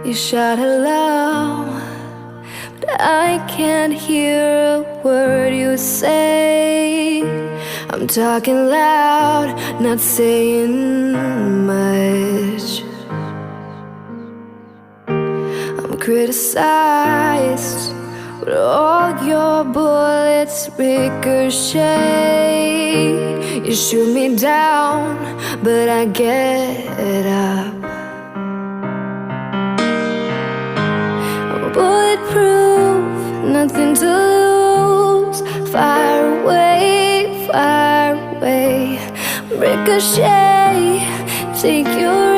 You shout hello, but I can't hear a word you say. I'm talking loud, not saying much. I'm criticized, but all your bullets ricochet. You shoot me down, but I get up. I'm bulletproof, nothing to lose. Fire away, ricochet. Take your